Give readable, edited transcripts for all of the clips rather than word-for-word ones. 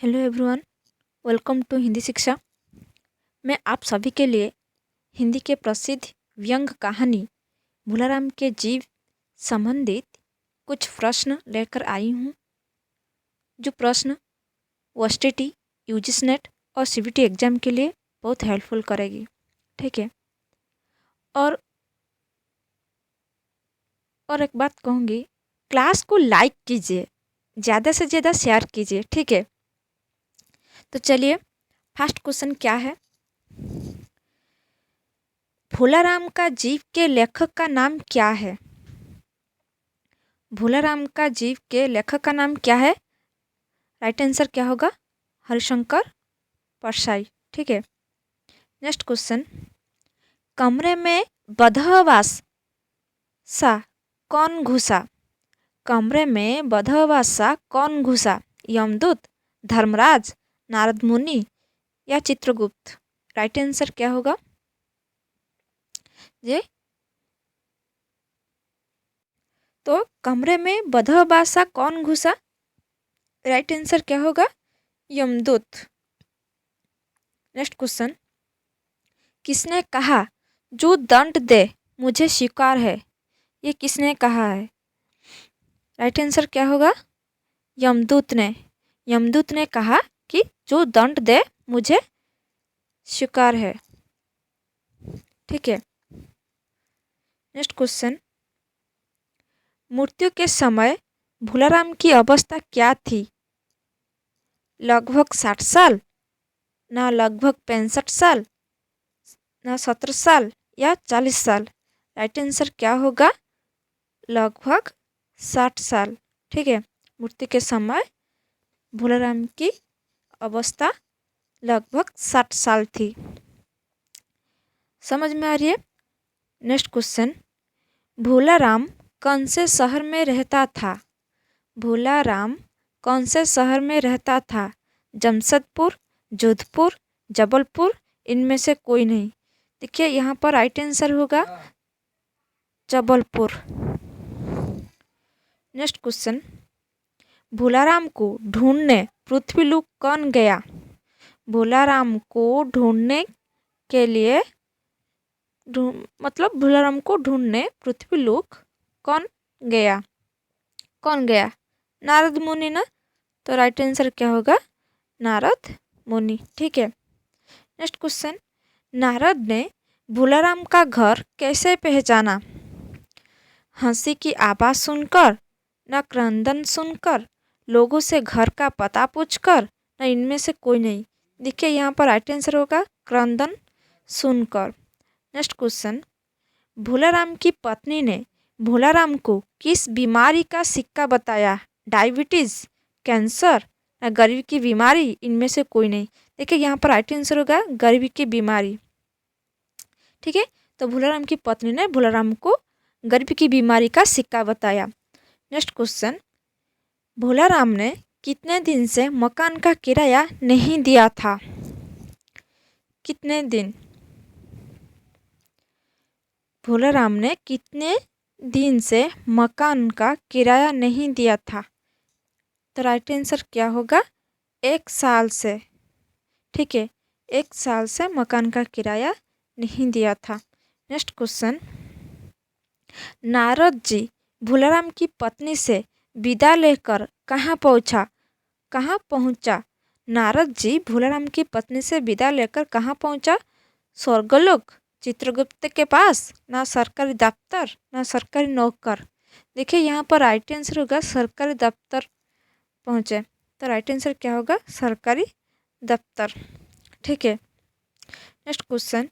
Hello everyone, welcome to Hindi Shiksha. मैं आप सभी के लिए हिंदी के प्रसिद्ध व्यंग कहानी भूलाराम के जीव संबंधित कुछ प्रश्न लेकर आई हूँ। जो प्रश्न ओएसटीटी, यूजीसी नेट और सीबीटी एग्जाम के लिए बहुत हेल्पफुल करेगी। ठीक है। और एक बात कहूँगी, क्लास को लाइक कीजिए, ज़्यादा से ज़्यादा शेयर कीजिए। ठीक है। तो चलिए, फर्स्ट क्वेश्चन क्या है। भूलाराम का जीव के लेखक का नाम क्या है? भूलाराम का जीव के लेखक का नाम क्या है? राइट आंसर क्या होगा? हरिशंकर परसाई। ठीक है। नेक्स्ट क्वेश्चन, कमरे में बदहवास सा कौन घुसा? कमरे में बदहवास सा कौन घुसा? यमदूत, धर्मराज, नारद मुनि या चित्रगुप्त? राइट आंसर क्या होगा? ये तो कमरे में बदहवास सा कौन घुसा? राइट आंसर क्या होगा? यमदूत। नेक्स्ट क्वेश्चन, किसने कहा जो दंड दे मुझे स्वीकार है? ये किसने कहा है? राइट आंसर क्या होगा? यमदूत ने। यमदूत ने कहा कि जो दंड दे मुझे स्वीकार है। ठीक है। नेक्स्ट क्वेश्चन, मृत्यु के समय भूलाराम की अवस्था क्या थी? लगभग 60 साल, ना लगभग 65 साल, ना 17 साल या 40 साल? राइट आंसर क्या होगा? लगभग 60 साल। ठीक है। मृत्यु के समय भूलाराम की अवस्था लगभग 60 साल थी। समझ में आ रही है? नेक्स्ट क्वेश्चन, भूलाराम कौन से शहर में रहता था? भूलाराम कौन से शहर में रहता था? जमशेदपुर, जोधपुर, जबलपुर, इनमें से कोई नहीं। देखिए यहाँ पर राइट आंसर होगा जबलपुर। नेक्स्ट क्वेश्चन, भूलाराम को ढूंढने पृथ्वीलोक कौन गया? भूलाराम को ढूंढने के लिए मतलब भूलाराम को ढूंढने पृथ्वीलोक कौन गया? कौन गया? नारद मुनि ना। तो राइट आंसर क्या होगा? नारद मुनि। ठीक है। नेक्स्ट क्वेश्चन, नारद ने भूलाराम का घर कैसे पहचाना? हंसी की आवाज़ सुनकर, न क्रंदन सुनकर, लोगों से घर का पता पूछकर, न इनमें से कोई नहीं। देखिए यहाँ पर राइट आंसर होगा क्रंदन सुनकर। नेक्स्ट क्वेश्चन, भूलाराम की पत्नी ने भूलाराम को किस बीमारी का सिक्का बताया? डायबिटीज़, कैंसर, या गरीबी की बीमारी, इनमें से कोई नहीं। देखिए यहाँ पर राइट आंसर होगा गरीबी की बीमारी। ठीक है। तो भूलाराम की पत्नी ने भूलाराम को गरीबी की बीमारी का सिक्का बताया। नेक्स्ट क्वेश्चन, भूलाराम ने कितने दिन से मकान का किराया नहीं दिया था? कितने दिन? भूलाराम ने कितने दिन से मकान का किराया नहीं दिया था? तो राइट आंसर क्या होगा? 1 साल से। ठीक है। 1 साल से मकान का किराया नहीं दिया था। नेक्स्ट क्वेश्चन, नारद जी भूलाराम की पत्नी से विदा लेकर कहाँ पहुँचा? कहाँ पहुँचा? नारद जी भूलाराम की पत्नी से विदा लेकर कहाँ पहुँचा? स्वर्गलोक, चित्रगुप्त के पास, ना सरकारी दफ्तर, ना सरकारी नौकर? देखिए यहाँ पर राइट आंसर होगा सरकारी दफ्तर पहुँचे। तो राइट आंसर क्या होगा? सरकारी दफ्तर। ठीक है। नेक्स्ट क्वेश्चन,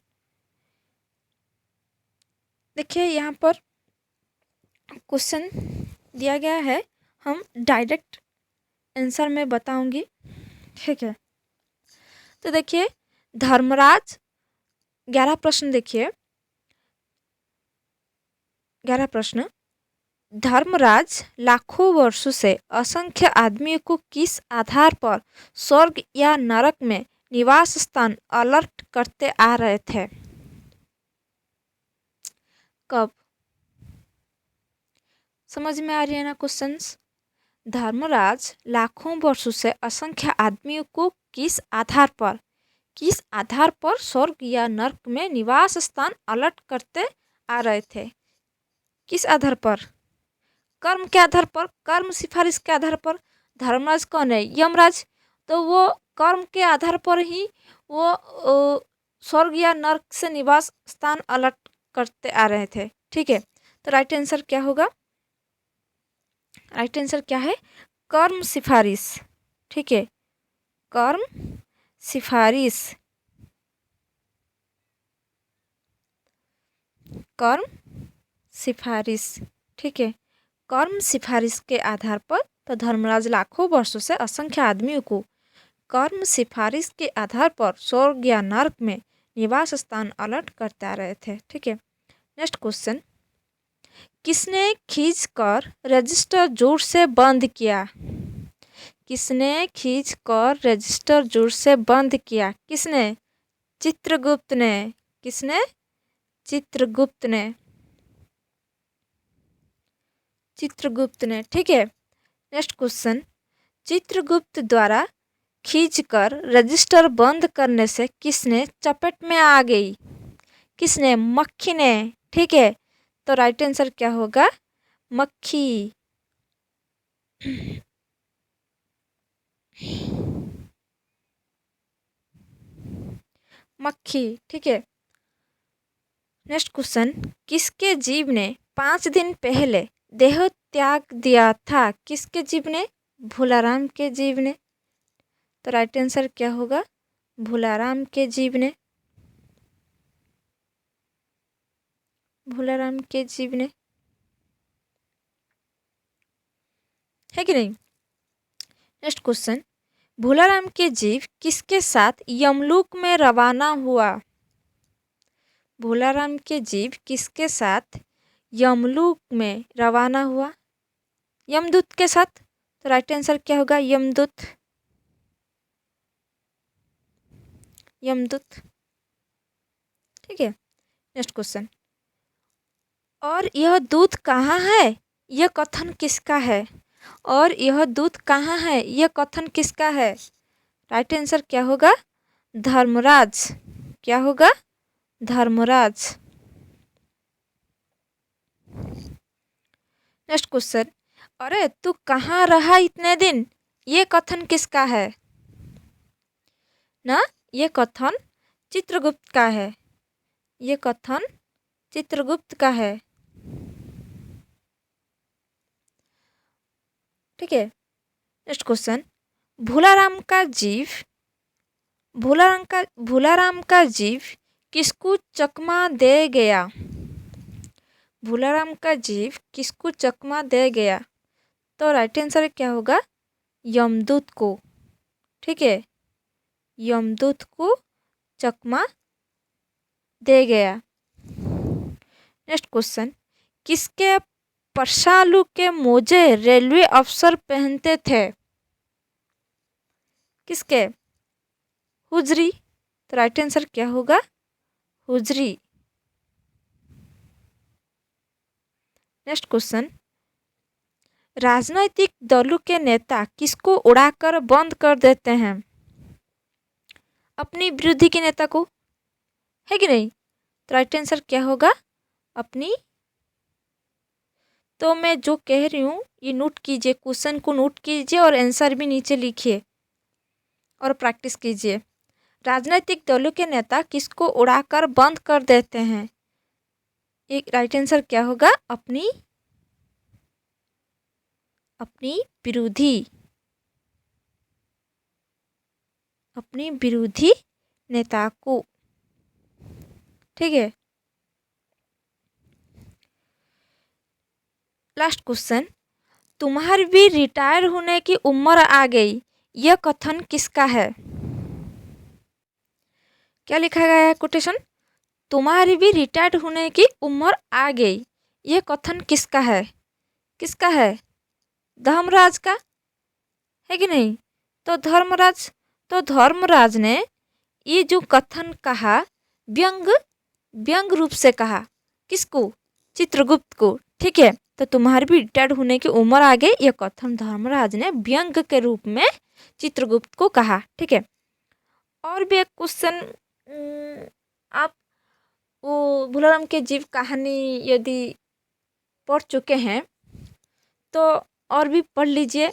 देखिए यहाँ पर क्वेश्चन दिया गया है, हम डायरेक्ट आंसर में बताऊंगी। ठीक है। तो देखिए धर्मराज, 11 प्रश्न देखिए। 11 प्रश्न, धर्मराज लाखों वर्षों से असंख्य आदमियों को किस आधार पर स्वर्ग या नरक में निवास स्थान अलर्ट करते आ रहे थे? कब? समझ में आ रही है ना क्वेश्चंस? धर्मराज लाखों वर्षों से असंख्य आदमियों को किस आधार पर स्वर्ग या नर्क में निवास स्थान अलट करते आ रहे थे? किस आधार पर? कर्म के आधार पर, कर्म सिफारिश के आधार पर। धर्मराज कौन है? यमराज। तो वो कर्म के आधार पर ही वो स्वर्ग या नर्क से निवास स्थान अलट करते आ रहे थे। ठीक है, तो राइट आंसर क्या होगा? राइट आंसर क्या है? कर्म सिफारिश। ठीक है, कर्म सिफारिश। कर्म सिफारिश। ठीक है, कर्म सिफारिश के आधार पर तो धर्मराज लाखों वर्षों से असंख्य आदमियों को कर्म सिफारिश के आधार पर स्वर्ग या नर्क में निवास स्थान अलट करते आ रहे थे। ठीक है, नेक्स्ट क्वेश्चन, किसने खींचकर रजिस्टर जोर से बंद किया? किसने खींचकर रजिस्टर जोर से बंद किया? किसने? चित्रगुप्त ने। किसने? चित्रगुप्त ने। चित्रगुप्त ने। ठीक है, नेक्स्ट क्वेश्चन, चित्रगुप्त द्वारा खींचकर रजिस्टर बंद करने से किसने चपेट में आ गई? किसने? मक्खी ने। ठीक है, तो राइट आंसर क्या होगा? मक्खी। मक्खी। ठीक है, नेक्स्ट क्वेश्चन, किसके जीव ने 5 दिन पहले देह त्याग दिया था? किसके जीव ने? भूलाराम के जीव ने। तो राइट आंसर क्या होगा? भूलाराम के जीव ने। भूलाराम के जीव ने, है कि नहीं? नेक्स्ट क्वेश्चन, भूलाराम के जीव किसके साथ यमलोक में रवाना हुआ? भूलाराम के जीव किसके साथ यमलोक में रवाना हुआ? यमदूत के साथ। तो राइट आंसर क्या होगा? यमदूत। यमदूत। ठीक है, नेक्स्ट क्वेश्चन, और यह दूत कहाँ है? यह कथन किसका है? और यह दूत कहाँ है? यह कथन किसका है? राइट आंसर क्या होगा? धर्मराज। क्या होगा? धर्मराज। नेक्स्ट क्वेश्चन, अरे तू कहाँ रहा इतने दिन? ये कथन किसका है? ना, ये कथन चित्रगुप्त का है। ये कथन चित्रगुप्त का है। ठीक है, नेक्स्ट क्वेश्चन, भूलाराम का जीव किसको चकमा दे गया? भूलाराम का जीव किसको चकमा दे गया? तो राइट आंसर क्या होगा? यमदूत को। ठीक है, यमदूत को चकमा दे गया। नेक्स्ट क्वेश्चन, किसके परसालू के मोजे रेलवे अफसर पहनते थे? किसके? हुजरी। तो राइट आंसर क्या होगा? हुजरी। नेक्स्ट क्वेश्चन, राजनैतिक दलों के नेता किसको उड़ाकर बंद कर देते हैं? अपनी विरोधी के नेता को, है कि नहीं? तो राइट आंसर क्या होगा? अपनी। तो मैं जो कह रही हूँ ये नोट कीजिए, क्वेश्चन को नोट कीजिए और आंसर भी नीचे लिखिए और प्रैक्टिस कीजिए। राजनीतिक दलों के नेता किसको उड़ाकर बंद कर देते हैं? एक राइट आंसर क्या होगा? अपनी विरोधी। अपनी विरोधी नेता को। ठीक है, लास्ट क्वेश्चन, तुम्हारी भी रिटायर होने की उम्र आ गई, यह कथन किसका है? क्या लिखा गया है कोटेशन? तुम्हारी भी रिटायर्ड होने की उम्र आ गई, यह कथन किसका है? किसका है? धर्मराज का, है कि नहीं? तो धर्मराज ने ये जो कथन कहा व्यंग रूप से कहा। किसको? चित्रगुप्त को। ठीक है, तो तुम्हारी भी रिटायर्ड होने की उम्र आ गई, ये कथन धर्मराज ने व्यंग के रूप में चित्रगुप्त को कहा। ठीक है, और भी एक क्वेश्चन, आप वो भूलाराम के जीव कहानी यदि पढ़ चुके हैं तो और भी पढ़ लीजिए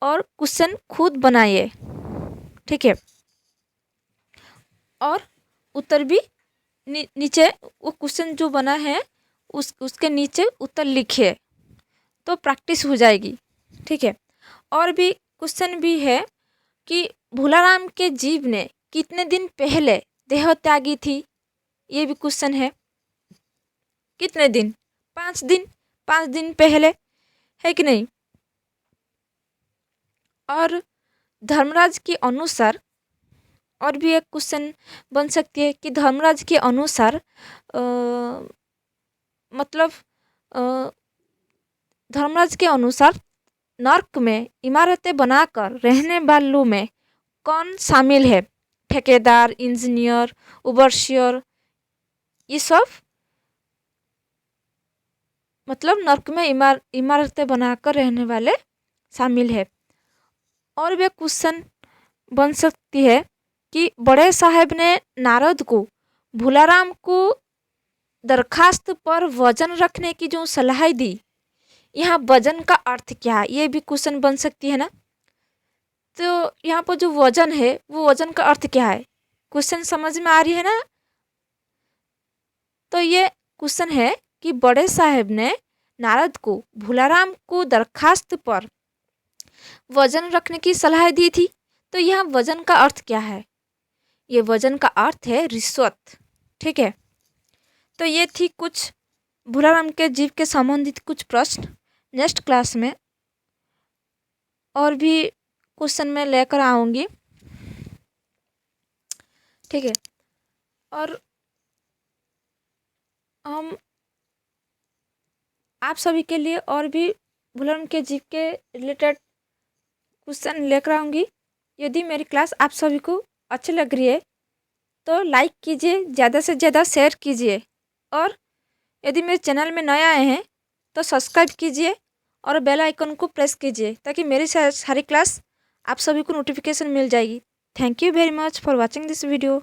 और क्वेश्चन खुद बनाइए। ठीक है, और उत्तर भी नीचे वो क्वेश्चन जो बना है उसके नीचे उत्तर लिखिए, तो प्रैक्टिस हो जाएगी। ठीक है, और भी क्वेश्चन भी है कि भूलाराम के जीव ने कितने दिन पहले देह त्यागी थी, ये भी क्वेश्चन है। कितने दिन? 5 दिन, 5 दिन पहले, है कि नहीं। और धर्मराज के अनुसार और भी एक क्वेश्चन बन सकती है कि धर्मराज के अनुसार मतलब धर्मराज के अनुसार नर्क में इमारतें बनाकर रहने वालों में कौन शामिल है? ठेकेदार, इंजीनियर, ओवरसियर, ये सब मतलब नर्क में इमारतें बनाकर रहने वाले शामिल है। और भी क्वेश्चन बन सकती है कि बड़े साहब ने नारद को भूलाराम को दरखास्त पर वजन रखने की जो सलाह दी, यहाँ वजन का अर्थ क्या है, ये भी क्वेश्चन बन सकती है ना। तो यहाँ पर जो वजन है वो वजन का अर्थ क्या है, क्वेश्चन समझ में आ रही है ना। तो ये क्वेश्चन है कि बड़े साहब ने नारद को भूलाराम को दरखास्त पर वजन रखने की सलाह दी थी, तो यहाँ वजन का अर्थ क्या है? ये वजन का अर्थ है रिश्वत। ठीक है, तो ये थी कुछ भूलाराम के जीव के संबंधित कुछ प्रश्न। नेक्स्ट क्लास में और भी क्वेश्चन मैं लेकर आऊँगी। ठीक है, और हम आप सभी के लिए और भी भूलाराम के जीव के रिलेटेड क्वेश्चन लेकर आऊँगी। यदि मेरी क्लास आप सभी को अच्छी लग रही है तो लाइक कीजिए, ज़्यादा से ज़्यादा शेयर कीजिए, और यदि मेरे चैनल में नए आए हैं तो सब्सक्राइब कीजिए और बेल आइकन को प्रेस कीजिए ताकि मेरी सारी क्लास आप सभी को नोटिफिकेशन मिल जाएगी। Thank you very much for watching this video.